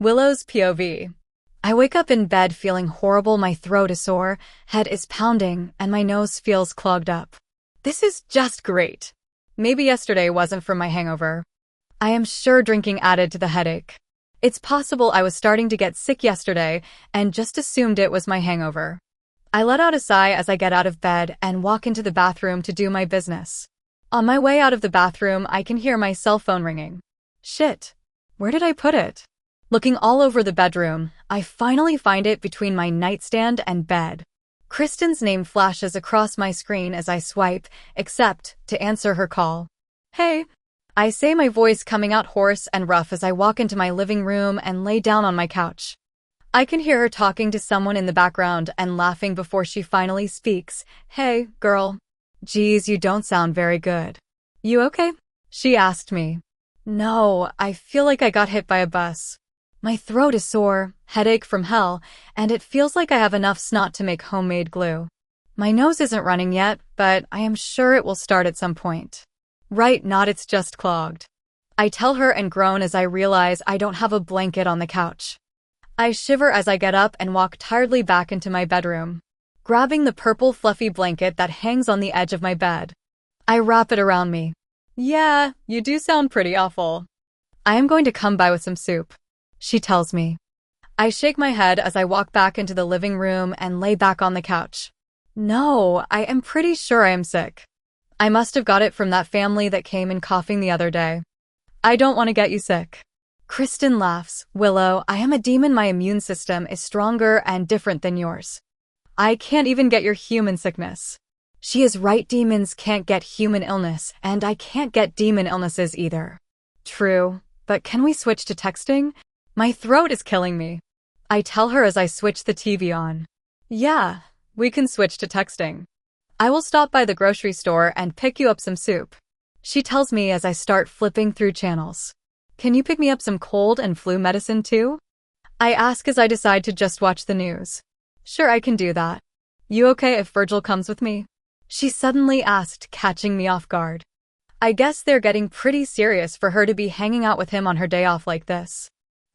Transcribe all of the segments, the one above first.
Willow's POV. I wake up in bed feeling horrible, my throat is sore, head is pounding, and my nose feels clogged up. This is just great. Maybe yesterday wasn't from my hangover. I am sure drinking added to the headache. It's possible I was starting to get sick yesterday and just assumed it was my hangover. I let out a sigh as I get out of bed and walk into the bathroom to do my business. On my way out of the bathroom, I can hear my cell phone ringing. Shit. Where did I put it? Looking all over the bedroom, I finally find it between my nightstand and bed. Kristen's name flashes across my screen as I swipe, except to answer her call. Hey. I say, my voice coming out hoarse and rough as I walk into my living room and lay down on my couch. I can hear her talking to someone in the background and laughing before she finally speaks. Hey, girl. Geez, you don't sound very good. You okay? She asked me. No, I feel like I got hit by a bus. My throat is sore, headache from hell, and it feels like I have enough snot to make homemade glue. My nose isn't running yet, but I am sure it will start at some point. Right, not it's just clogged. I tell her and groan as I realize I don't have a blanket on the couch. I shiver as I get up and walk tiredly back into my bedroom, grabbing the purple fluffy blanket that hangs on the edge of my bed. I wrap it around me. Yeah, you do sound pretty awful. I am going to come by with some soup, she tells me. I shake my head as I walk back into the living room and lay back on the couch. No, I am pretty sure I am sick. I must have got it from that family that came in coughing the other day. I don't want to get you sick. Kristen laughs. Willow, I am a demon. My immune system is stronger and different than yours. I can't even get your human sickness. She is right, demons can't get human illness, and I can't get demon illnesses either. True, but can we switch to texting? My throat is killing me. I tell her as I switch the TV on. Yeah, we can switch to texting. I will stop by the grocery store and pick you up some soup, she tells me as I start flipping through channels. Can you pick me up some cold and flu medicine too? I ask as I decide to just watch the news. Sure, I can do that. You okay if Virgil comes with me? She suddenly asked, catching me off guard. I guess they're getting pretty serious for her to be hanging out with him on her day off like this.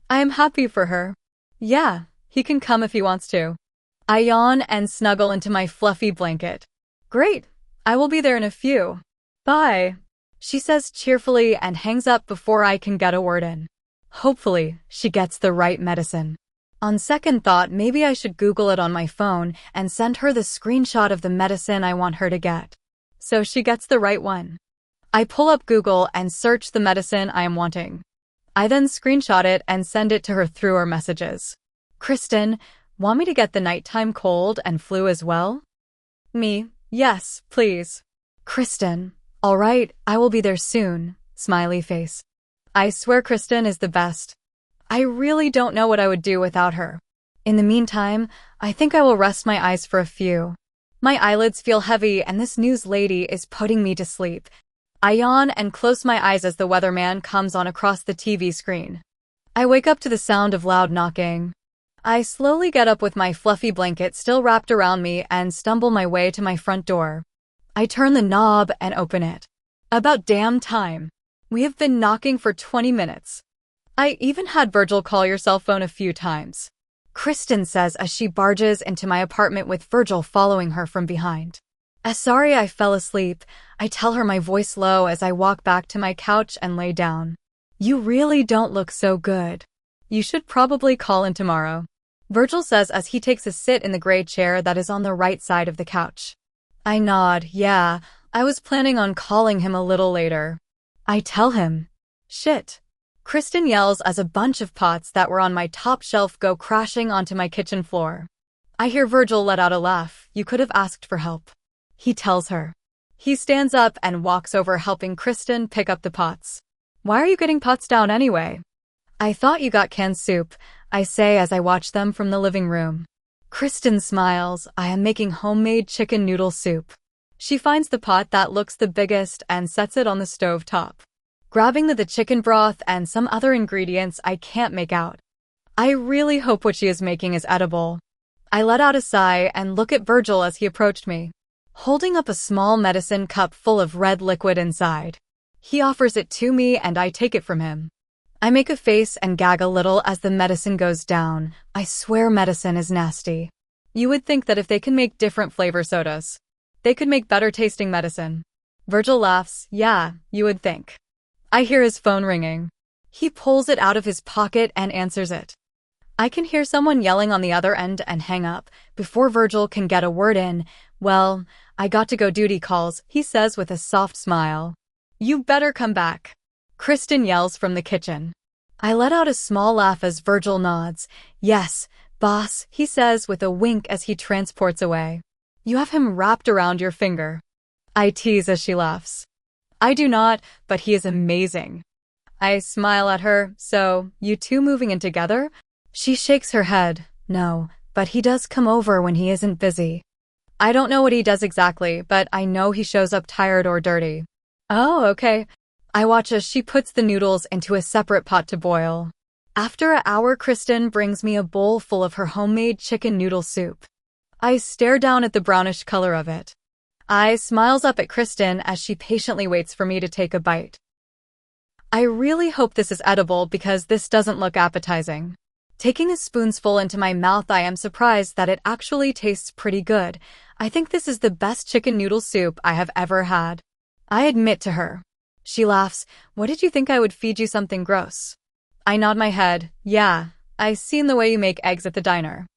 I am happy for her. Yeah, he can come if he wants to. I yawn and snuggle into my fluffy blanket. Great, I will be there in a few. Bye, she says cheerfully and hangs up before I can get a word in. Hopefully, she gets the right medicine. On second thought, maybe I should Google it on my phone and send her the screenshot of the medicine I want her to get, so she gets the right one. I pull up Google and search the medicine I am wanting. I then screenshot it and send it to her through our messages. Kristen, want me to get the nighttime cold and flu as well? Me, yes, please. Kristen, all right, I will be there soon, smiley face. I swear Kristen is the best. I really don't know what I would do without her. In the meantime, I think I will rest my eyes for a few. My eyelids feel heavy and this news lady is putting me to sleep. I yawn and close my eyes as the weatherman comes on across the TV screen. I wake up to the sound of loud knocking. I slowly get up with my fluffy blanket still wrapped around me and stumble my way to my front door. I turn the knob and open it. About damn time. We have been knocking for 20 minutes. I even had Virgil call your cell phone a few times, Kristen says as she barges into my apartment with Virgil following her from behind. Sorry I fell asleep, I tell her, my voice low as I walk back to my couch and lay down. You really don't look so good. You should probably call in tomorrow, Virgil says as he takes a sit in the gray chair that is on the right side of the couch. I nod. Yeah, I was planning on calling him a little later. I tell him. Shit. Kristen yells as a bunch of pots that were on my top shelf go crashing onto my kitchen floor. I hear Virgil let out a laugh. You could have asked for help, he tells her. He stands up and walks over, helping Kristen pick up the pots. Why are you getting pots down anyway? I thought you got canned soup, I say as I watch them from the living room. Kristen smiles. I am making homemade chicken noodle soup. She finds the pot that looks the biggest and sets it on the stove top, grabbing the chicken broth and some other ingredients I can't make out. I really hope what she is making is edible. I let out a sigh and look at Virgil as he approached me, holding up a small medicine cup full of red liquid inside. He offers it to me and I take it from him. I make a face and gag a little as the medicine goes down. I swear medicine is nasty. You would think that if they can make different flavor sodas, they could make better tasting medicine. Virgil laughs. Yeah, you would think. I hear his phone ringing. He pulls it out of his pocket and answers it. I can hear someone yelling on the other end and hang up. Before Virgil can get a word in, well, I got to go duty calls, he says with a soft smile. You better come back. Kristen yells from the kitchen. I let out a small laugh as Virgil nods. Yes, boss, he says with a wink as he transports away. You have him wrapped around your finger. I tease as she laughs. I do not, but he is amazing. I smile at her. So, you two moving in together? She shakes her head. No, but he does come over when he isn't busy. I don't know what he does exactly, but I know he shows up tired or dirty. Oh, okay. I watch as she puts the noodles into a separate pot to boil. After an hour, Kristen brings me a bowl full of her homemade chicken noodle soup. I stare down at the brownish color of it. I smiles up at Kristen as she patiently waits for me to take a bite. I really hope this is edible because this doesn't look appetizing. Taking a spoonful into my mouth, I am surprised that it actually tastes pretty good. I think this is the best chicken noodle soup I have ever had. I admit to her. She laughs. What did you think I would feed you something gross? I nod my head. Yeah, I seen the way you make eggs at the diner.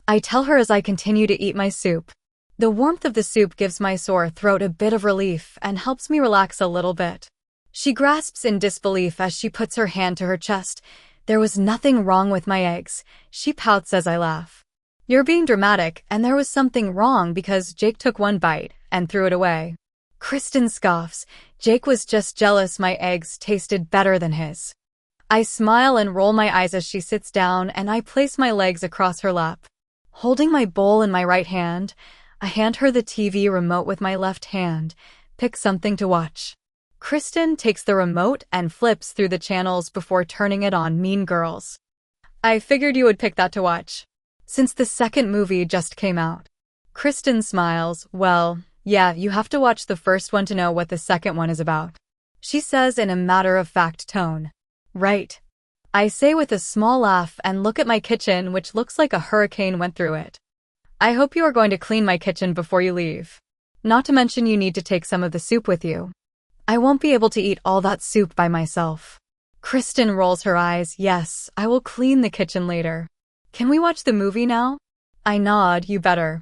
I tell her as I continue to eat my soup. The warmth of the soup gives my sore throat a bit of relief and helps me relax a little bit. She grasps in disbelief as she puts her hand to her chest. There was nothing wrong with my eggs. She pouts as I laugh. You're being dramatic, and there was something wrong because Jake took one bite and threw it away. Kristen scoffs. Jake was just jealous my eggs tasted better than his. I smile and roll my eyes as she sits down and I place my legs across her lap. Holding my bowl in my right hand, I hand her the TV remote with my left hand. Pick something to watch. Kristen takes the remote and flips through the channels before turning it on Mean Girls. I figured you would pick that to watch, since the second movie just came out. Kristen smiles. Well, yeah, you have to watch the first one to know what the second one is about. She says in a matter-of-fact tone. Right. I say with a small laugh and look at my kitchen, which looks like a hurricane went through it. I hope you are going to clean my kitchen before you leave. Not to mention you need to take some of the soup with you. I won't be able to eat all that soup by myself. Kristen rolls her eyes. Yes, I will clean the kitchen later. Can we watch the movie now? I nod. You better.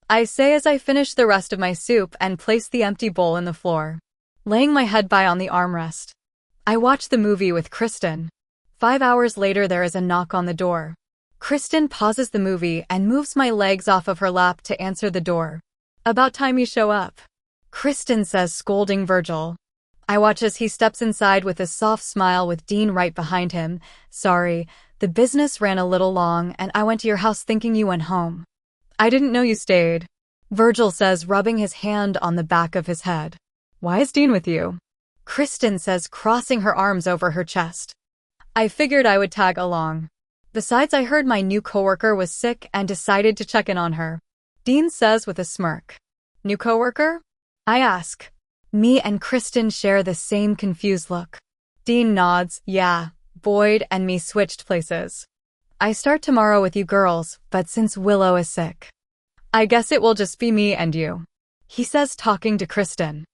I say as I finish the rest of my soup and place the empty bowl in the floor, laying my head by on the armrest. I watch the movie with Kristen. 5 hours later, there is a knock on the door. Kristen pauses the movie and moves my legs off of her lap to answer the door. About time you show up, Kristen says, scolding Virgil. I watch as he steps inside with a soft smile with Dean right behind him. Sorry, the business ran a little long and I went to your house thinking you went home. I didn't know you stayed, Virgil says, rubbing his hand on the back of his head. Why is Dean with you? Kristen says, crossing her arms over her chest. I figured I would tag along. Besides, I heard my new coworker was sick and decided to check in on her. Dean says with a smirk. New coworker? I ask. Me and Kristen share the same confused look. Dean nods. Yeah, Boyd and me switched places. I start tomorrow with you girls, but since Willow is sick, I guess it will just be me and you, he says, talking to Kristen.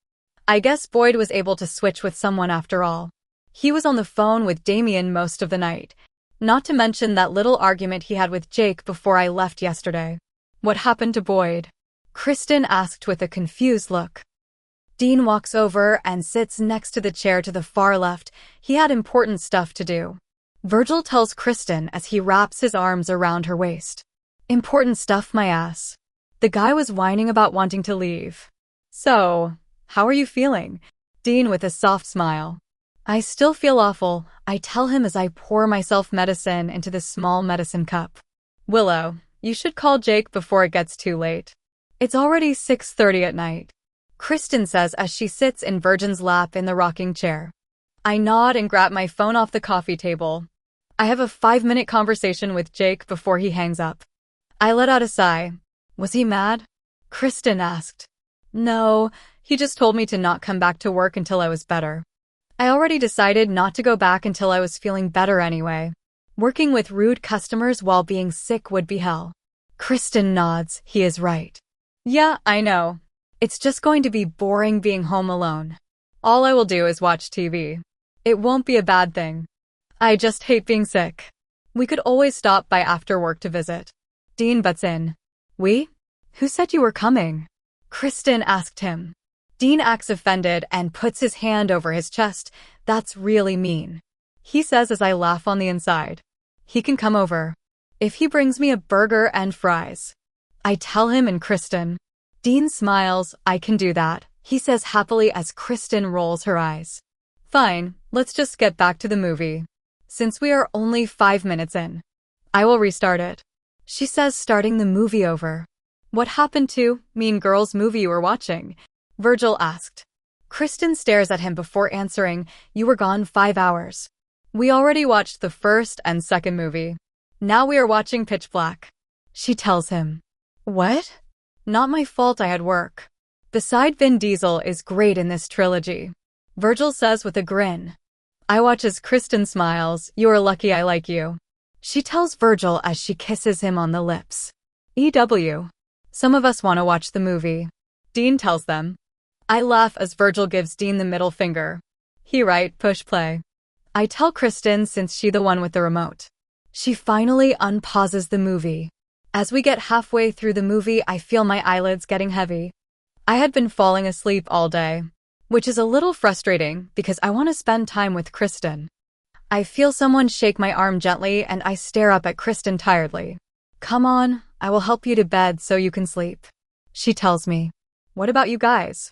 I guess Boyd was able to switch with someone after all. He was on the phone with Damian most of the night, not to mention that little argument he had with Jake before I left yesterday. What happened to Boyd? Kristen asked with a confused look. Dean walks over and sits next to the chair to the far left. He had important stuff to do, Virgil tells Kristen as he wraps his arms around her waist. Important stuff, my ass. The guy was whining about wanting to leave. So, how are you feeling? Dean with a soft smile. I still feel awful, I tell him as I pour myself medicine into the small medicine cup. Willow, you should call Jake before it gets too late. It's already 6:30 at night, Kristen says as she sits in Virgin's lap in the rocking chair. I nod and grab my phone off the coffee table. I have a 5-minute conversation with Jake before he hangs up. I let out a sigh. Was he mad? Kristen asked. No, he just told me to not come back to work until I was better. I already decided not to go back until I was feeling better anyway. Working with rude customers while being sick would be hell. Kristen nods. He is right. Yeah, I know. It's just going to be boring being home alone. All I will do is watch TV. It won't be a bad thing. I just hate being sick. We could always stop by after work to visit. Dean butts in. We? Who said you were coming? Kristen asked him. Dean acts offended and puts his hand over his chest. That's really mean. He says as I laugh on the inside. He can come over. If he brings me a burger and fries. I tell him and Kristen. Dean smiles. I can do that, he says happily as Kristen rolls her eyes. Fine, let's just get back to the movie. Since we are only 5 minutes in. I will restart it. She says, starting the movie over. What happened to Mean Girls movie you were watching? Virgil asked. Kristen stares at him before answering, you were gone 5 hours. We already watched the first and second movie. Now we are watching Pitch Black. She tells him. What? Not my fault I had work. Beside Vin Diesel is great in this trilogy. Virgil says with a grin. I watch as Kristen smiles, you are lucky I like you. She tells Virgil as she kisses him on the lips. EW. Some of us want to watch the movie. Dean tells them. I laugh as Virgil gives Dean the middle finger. He right, push play. I tell Kristen since she the one with the remote. She finally unpauses the movie. As we get halfway through the movie, I feel my eyelids getting heavy. I had been falling asleep all day, which is a little frustrating because I want to spend time with Kristen. I feel someone shake my arm gently and I stare up at Kristen tiredly. Come on, I will help you to bed so you can sleep. She tells me. What about you guys?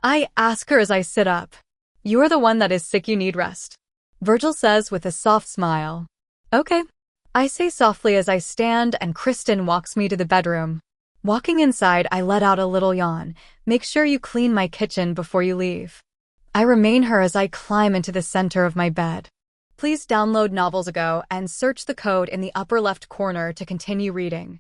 I ask her as I sit up. You are the one that is sick, you need rest. Virgil says with a soft smile. Okay. I say softly as I stand and Kristen walks me to the bedroom. Walking inside, I let out a little yawn. Make sure you clean my kitchen before you leave. I remain her as I climb into the center of my bed. Please download Novels Ago and search the code in the upper left corner to continue reading.